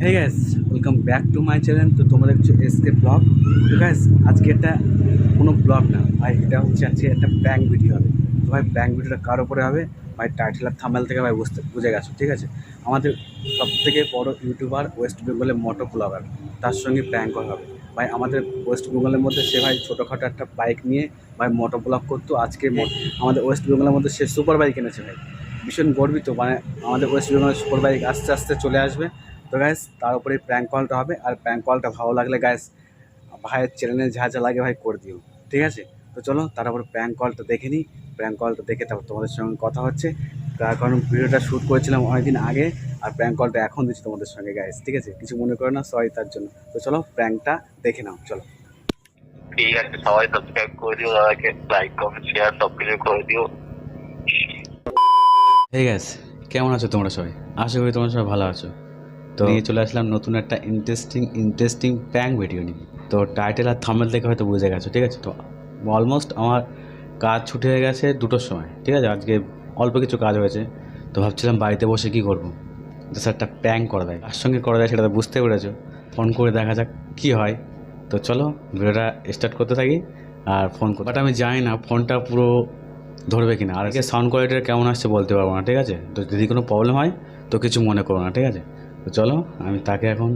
Hey guys, welcome back to my channel. তো তোমরা দেখছো এসকে ব্লগ। তো গাইস, আজকে একটা কোনো ব্লগ না ভাই, এটা হচ্ছে আজকে একটা প্র্যাঙ্ক ভিডিও হবে। তো ভাই প্র্যাঙ্ক ভিডিওটা কার উপরে হবে ভাই? টাইটেল আর থাম্বনেল থেকে ভাই বুঝে গেছো, ঠিক আছে? আমাদের সবথেকে বড় ইউটিউবার, ওয়েস্ট বেঙ্গলের মোটো ব্লগার, তার সঙ্গে প্র্যাঙ্ক করা হবে ভাই। আমাদের ওয়েস্ট বেঙ্গলের মধ্যে সে ভাই ছোটোখাটো একটা বাইক নিয়ে ভাই মোটো ব্লগ করতো। আজকে আমাদের ওয়েস্ট বেঙ্গলের মধ্যে সে সুপার বাইক এনেছে ভাই। ভীষণ গর্বিত, মানে আমাদের ওয়েস্ট বেঙ্গলের সুপার বাইক আস্তে আস্তে চলে আসবে। তো গ্যাস, তার উপরে প্র্যাঙ্ক কলটা হবে। আর প্র্যাঙ্ক কলটা ভালো লাগলে গ্যাস ভাইয়ের চ্যানেলে যা যা লাগে ভাই করে দিও, ঠিক আছে? তো চলো তার উপরে প্র্যাঙ্ক কলটা দেখে নিই। প্র্যাঙ্ক কলটা দেখে তারপর তোমাদের সঙ্গে কথা হচ্ছে। তার কারণ ভিডিওটা শ্যুট করেছিলাম অনেকদিন আগে, আর প্র্যাঙ্ক কলটা এখন দিচ্ছি তোমাদের সঙ্গে গ্যাস, ঠিক আছে? কিছু মনে করো না, সরি তার জন্য। তো চলো প্র্যাঙ্কটা দেখে নাও, চলো। ঠিক আছে, সবাই সাবস্ক্রাইব করে দিও, দাদাকে লাইক কমেন্ট শেয়ার সব কিছু করে দিও। হে গ্যাস, কেমন আছো তোমরা সবাই? আশা করি তোমরা সবাই ভালো আছো। তো নিয়ে চলে আসলাম নতুন একটা ইন্টারেস্টিং প্র্যাঙ্ক ভিডিও নিয়ে। তো টাইটেল আর থাম্বনেল দেখে হয়তো বুঝে গেছো, ঠিক আছে? তো অলমোস্ট আমার কাজ ছুটে হয়ে গেছে 2টোর সময়, ঠিক আছে? আজকে অল্প কিছু কাজ হয়েছে। তো ভাবছিলাম বাড়িতে বসে কী করবো, জাস্ট একটা প্র্যাঙ্ক করা যায়। কার সঙ্গে করা যায় সেটা তো বুঝতে পেরেছো। ফোন করে দেখা যাক কী হয়। তো চলো ভিডিওটা স্টার্ট করতে থাকি। আর ফোন করি, বাট আমি জানি না ফোনটা পুরো ধরবে কিনা, আর একে সাউন্ড কোয়ালিটিটা কেমন আসছে বলতে পারবো না, ঠিক আছে? তো যদি কোনো প্রবলেম হয় তো কিছু মনে করো না, ঠিক আছে? তো চলো আমি তাকে এখন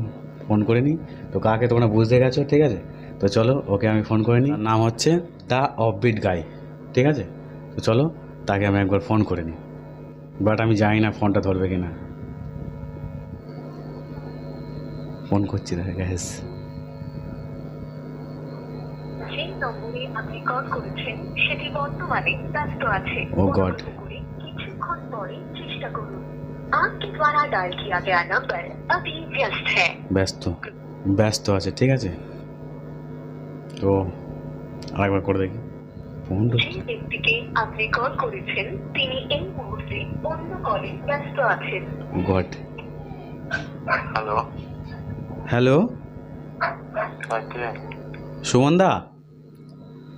ফোন করে নিই। তো কাকে তোমরা বুঝতে গেছো, ঠিক আছে? তো চলো ওকে আমি ফোন করে নিই। নাম হচ্ছে দ্য অফবিট গাই, ঠিক আছে? তো চলো তাকে আমি একবার ফোন করে নিই, বাট আমি জানি না ফোনটা ধরবে কি না। ফোন করছি দেখা গ্যাস। যে নম্বরে আপনি কল করেছেন সেটি বর্তমানে ব্যস্ত আছে। ও গড, অনুগ্রহ করে কিছুক্ষণ পরে চেষ্টা করুন। आपके द्वारा डायल किया गया नंबर अभी व्यस्त है। ব্যস্ত ব্যস্ত আছে, ঠিক আছে? তো আরেকবার করে দেখি ফোন। যে ব্যক্তিকে আপনি কল করেছেন তিনি এই মুহূর্তে অন্য কলে ব্যস্ত আছেন। গড। হ্যালো, হ্যালো, কে সুমন দা,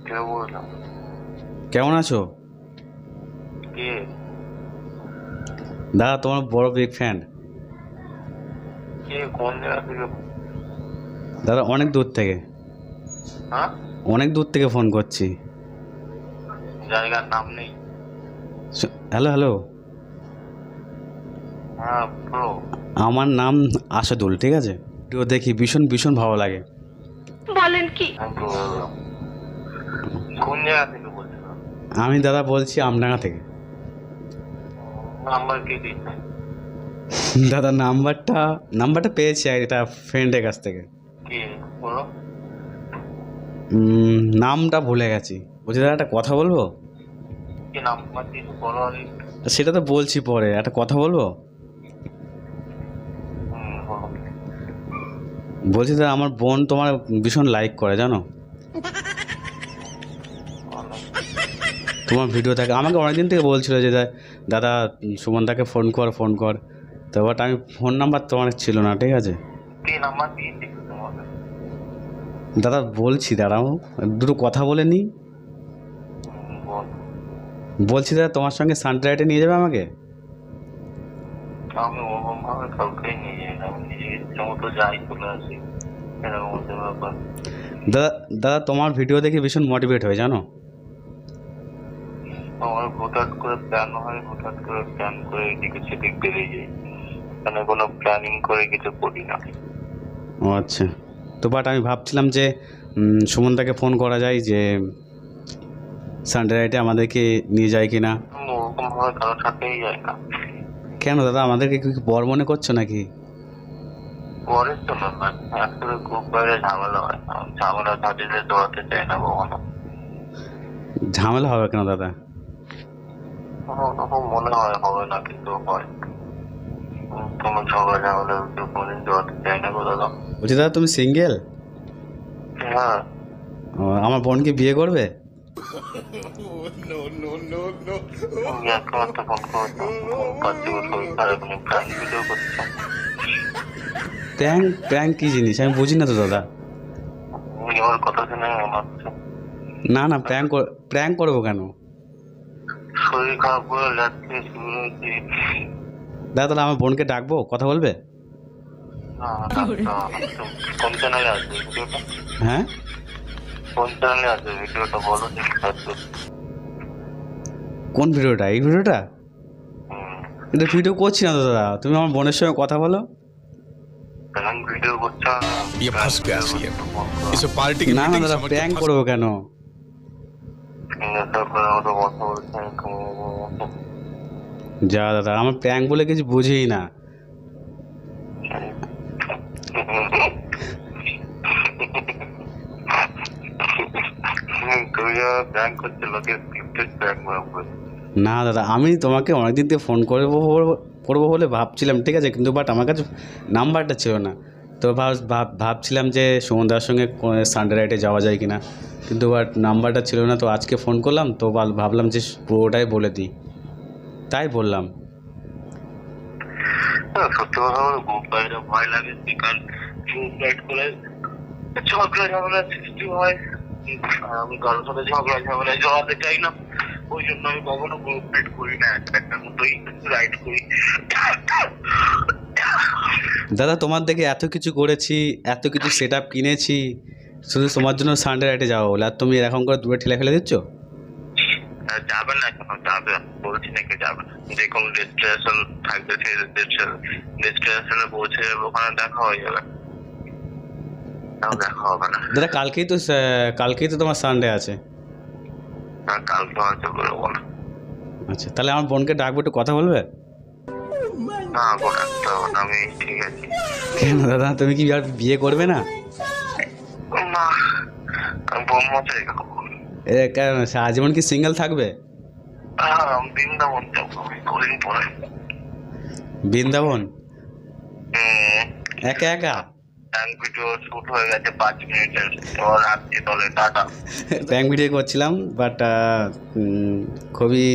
কে বললাম? কেমন আছো? কে? দাদা তোমার বড় বিগ ফ্যান কে কোন জায়গা থেকে? দাদা। অনেক দূর থেকে, হ্যাঁ, অনেক দূর থেকে ফোন করছি। জায়গার নাম নেই। হ্যালো হ্যালো, হ্যাঁ ব্রো, আমার নাম আসাদুল, ঠিক আছে? ভিডিও দেখি ভীষণ ভীষণ ভালো লাগে। বলেন কি? কোন জায়গা থেকে বলছেন? আমি দাদা বলছি আমডাঙ্গা থেকে। নাম্বার কে দিয়েছে? দাদা নাম্বারটা পেয়েছি আর এটা ফ্রেন্ডের কাছ থেকে। কে বলো? নামটা ভুলে গেছি। বলছি দাদা একটা কথা বলবো। কি নাম্বার দিয়েছে বলো আগে। সেটা তো বলছি পরে, একটা কথা বলবো। বলো। বলছি দাদা আমার বোন তোমার ভীষণ লাইক করে, জানো? বলো। তোমার ভিডিও থাকে, আমাকে অনেকদিন থেকে বলছিল যে দাদা সুমনদাকে ফোন কর। তো বাট আমি ফোন নাম্বার তো অনেক ছিল না, ঠিক আছে? কে নাম্বার দিয়েছে তোমাকে? দাদা বলছি, দাঁড়াও দুটো কথা বলে নিই। বল। বলছি দাদা তোমার সঙ্গে সানরাইডে নিয়ে যাবে আমাকে? আমি ওরকম ভাবে কাউকেই নিয়ে যাই না, আমি নিজে ইচ্ছে মতো যাই চলে আসি, এরকম হচ্ছে ব্যাপার। দাদা দাদা তোমার ভিডিও দেখে ভীষণ মোটিভেট হয়, জানো? আমার হঠাৎ করে প্ল্যান হয়, হঠাৎ করে প্ল্যান করে এদিকে সেদিক বেরিয়ে যাই, মানে কোনো প্ল্যানিং করে কিছু করি না। ও আচ্ছা। তো বাট আমি ভাবছিলাম যে সুমনদাকে ফোন করা যায় যে সানরাইডে আমাদেরকে নিয়ে যায় কি না। আমি ওরকম ভাবে কারোর সাথেই যাই না। কেন দাদা, আমাদেরকে কি বর মনে করছো নাকি? পরের তো ব্যাপার, আসলে খুব বাইরে ঝামেলা হয়, আমি ঝামেলা ঝাঁটিতে দৌড়াতে চাই না কখনো। ঝামেলা হবে কেন দাদা? ওরকম মনে হয় হবে না, কিন্তু হয়। কোনো ঝগড়া ঝামেলা কোনোদিন দৌড়াতে চাই না গো দাদা। বলছি দাদা তুমি সিঙ্গেল? হ্যাঁ। আমার বোনকে বিয়ে করবে? তুমি একমাত্র ফোন করছো, ফোন পাচ্ছি শরীর খারাপ, তুমি প্রাণ ভিডিও করছো। প্র্যাঙ্ক কি জিনিস আমি বুঝি না তো দাদা। তুমি আমার কথা শুনে মনে হচ্ছে না না, প্র্যাঙ্ক করবো কেন? শরীর খারাপ করে রাত্রে শুরু হয়েছে। দাদা তাহলে আমার বোনকে ডাকবো, কথা বলবে? কোন চ্যানেলে আছে ভিডিওটা? হ্যাঁ, কোন চ্যানেলে আছে ভিডিওটা বলো দেখি সার্চ করি। কোন ভিডিওটা? এই ভিডিওটা? হুম, এটা ভিডিও করছি না তো দাদা, তুমি আমার বোনের সঙ্গে কথা বলো। প্র্যাঙ্ক ভিডিও করছো? ये फंस गया सीएम इसे पार्टी की না না मीटिंग দাদা, समझ के প্র্যাঙ্ক फंस করবো কেন? নেশা করে মতো কথা বলছেন। যা দাদা, আমার প্র্যাঙ্ক বলে কিছু বুঝিই না। তুমি প্র্যাঙ্ক করছো, লোকে স্ক্রিপ্টেড প্র্যাঙ্ক করে। না দাদা, আমি তোমাকে অনেকদিন থেকে ফোন করবো বলে ভাবছিলাম, ঠিক আছে, কিন্তু বাট আমার কাছে নাম্বারটা ছিল না। তো ভাবছিলাম যে সুমনদার সঙ্গে সানডে রাইডে যাওয়া যায় কি না, কিন্তু বাট নাম্বারটা ছিল না। তো আজকে ফোন করলাম, তো ভাবলাম যে পুরোটাই বলে দিই, তাই বললাম। সত্যি কথা বলো, গ্রুপ রাইডে ভয় লাগে, কারণ গ্রুপ রাইড করে ঝগড়া ঝামেলা সৃষ্টি হয়। আর আমি কারোর সাথে ঝগড়া ঝামেলায় জড়াতে চাই না, ওই জন্য আমি কখনো গ্রুপ রাইড করি না, একটা মতোই রাইড করি। দাদা, তোমার দেখে এত কিছু করেছি, এত কিছু সেট আপ কিনেছি, শুধু তোমার জন্য সানডে রাইডে যাবো বলে, আর তুমি এরকম করে দূরে ঠেলে ফেলে দিচ্ছ। যাবে না কেন? যাবে, বলছি নাকি যাবে না। যে কোনো ডেস্টিনেশন থাকবে, সেই ডেস্টিনেশনে পৌঁছে যাবে, ওখানে দেখা হয়ে যাবে। তাও দেখা হবে না। দাদা, কালকেই তো তোমার সানডে আছে। আর কালকে হয়তো বেরোবো না। আচ্ছা, তাহলে আমার বোনকে ডাকবো, একটু কথা বলবে? না গো, ডাকতে হবে না, আমি ঠিক আছি। কেন দাদা, তুমি কি আর বিয়ে করবে না? না, আমি বোমা চাই। কেন, আজীবন কি সিঙ্গেল থাকবে? বৃন্দাবন যাবো কদিন পরে। বৃন্দাবন একা একা? প্র্যাঙ্ক ভিডিও শুট হয়ে গেছে 5 মিনিটের, এবার রাত্রি দলে টাটা। প্র্যাঙ্ক ভিডিও করছিলাম, বাট খুবই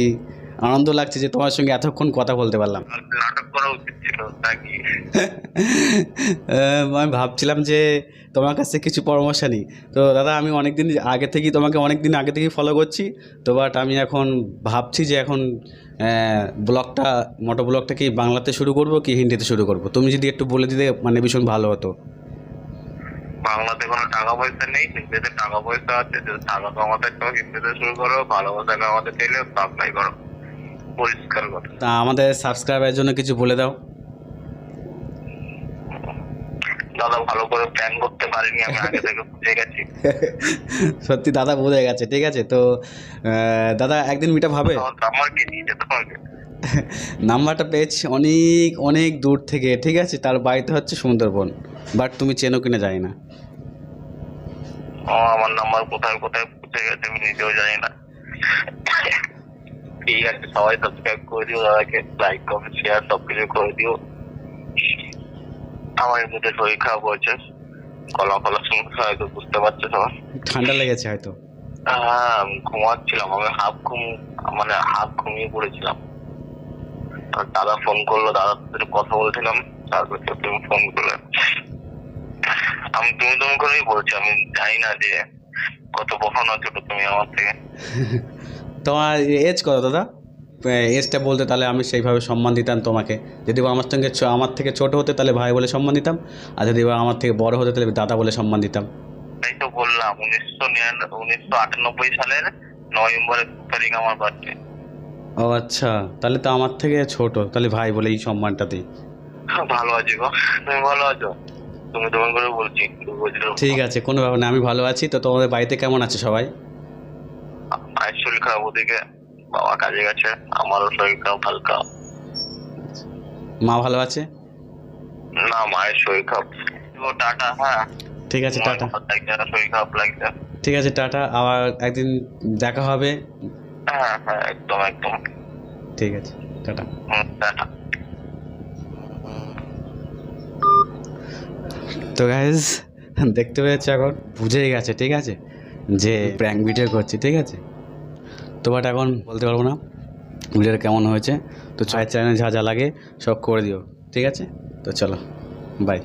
আনন্দ লাগছে যে তোমার সঙ্গে এতক্ষণ কথা বলতে পারলাম। নাটক করা উচিত ছিল নাকি? আমি ভাবছিলাম যে তোমার কাছ থেকে কিছু পরামর্শ নিই। তো দাদা, আমি তোমাকে অনেক দিন আগে থেকেই ফলো করছি। তো বাট আমি এখন ভাবছি যে এখন মোটো ব্লগটা কি বাংলাতে শুরু করব কি হিন্দিতে শুরু করব? তুমি যদি একটু বলে দিতে মানে ভীষণ ভালো হতো। বাংলাতে কোনো টাকা পয়সা নেই, হিন্দিতে টাকা পয়সা আছে। যদি টাকা কামাতে চাও হিন্দিতে শুরু করো, ভালোবাসা কামাতে চাইলে অ্যাপ্লাই করো। পরিষ্কার কথা। তা আমাদের সাবস্ক্রাইবারের জন্য কিছু বলে দাও। দাদা ভালো করে প্ল্যান করতে পারিনি, আমি আগে থেকে বুঝে গেছি। সত্যি দাদা বোঝা গেছে, ঠিক আছে। তো দাদা একদিন মিটা ভাবে। আমার কি নিয়ে যেতে হবে? নাম্বারটা পেয়েছি অনেক অনেক দূর থেকে, ঠিক আছে। তার বাড়িতে হচ্ছে সুন্দরবন, বাট তুমি চেনো কিনা জানি না। আমার নাম্বার কোথায় কোথায় পৌঁছে গেছে আমি নিজেও জানি না। ঠিক আছে, সবাই সাবস্ক্রাইব করে দিও দাদাকে, লাইক কমেন্ট শেয়ার সব কিছু করে দিও। আমার এমনিতে শরীর খারাপ হয়েছে, গলা শুনতে হয়তো বুঝতে পারছো সবাই। ঠান্ডা লেগেছে হয়তো। হ্যাঁ, আমি ঘুমাচ্ছিলাম, আমি হাফ ঘুমিয়ে পড়েছিলাম। আর দাদা ফোন করলো, দাদার সাথে কথা বলছিলাম, তারপর তুমি ফোন করলে। আমি তুমি করেই বলছি, আমি জানি না যে কত কখন ছোট তুমি আমার থেকে। তোমার এজ কত দাদা? এজটা বলতে তাহলে আমি সেইভাবে সম্মান দিতাম তোমাকে। যদি আমার থেকে ছোট হতে তাহলে ভাই বলে সম্মান দিতাম, আর যদি আমার থেকে বড় হতে তাহলে দাদা বলে সম্মান দিতাম। তাই তো বললাম, 1998 সালের নভেম্বরের 2 তারিখ আমার বার্থডে। ও আচ্ছা, তাহলে তো আমার থেকে ছোট, তাহলে ভাই বলে এই সম্মানটা দিই। ভালো আছি গো, তুমি ভালো আছো? তুমি করে বলছি। ঠিক আছে, কোনো ব্যাপার না, আমি ভালো আছি। তো তোমাদের বাড়িতে কেমন আছে সবাই? মায়ের শরীর খারাপ, ওদিকে বাবা কাজে গেছে, আমারও শরীর খারাপ হালকা। মা ভালো আছে? না, মায়ের শরীর খারাপ। টাটা। হ্যাঁ ঠিক আছে, টাটা। শরীর খারাপ লাগছে। ঠিক আছে, টাটা। আবার একদিন দেখা হবে। হ্যাঁ হ্যাঁ, একদম একদম। ঠিক আছে, টাটা। টাটা। তো গাইজ, দেখতে পেয়েছে, এখন বুঝেই গেছে, ঠিক আছে, যে প্র্যাঙ্ক ভিডিও করছি, ঠিক আছে। তো বাট এখন বলতে পারবো না ভিডিওটা কেমন হয়েছে। তো চ্যানেলে যা যা লাগে সব করে দিও, ঠিক আছে। তো চলো, বাই।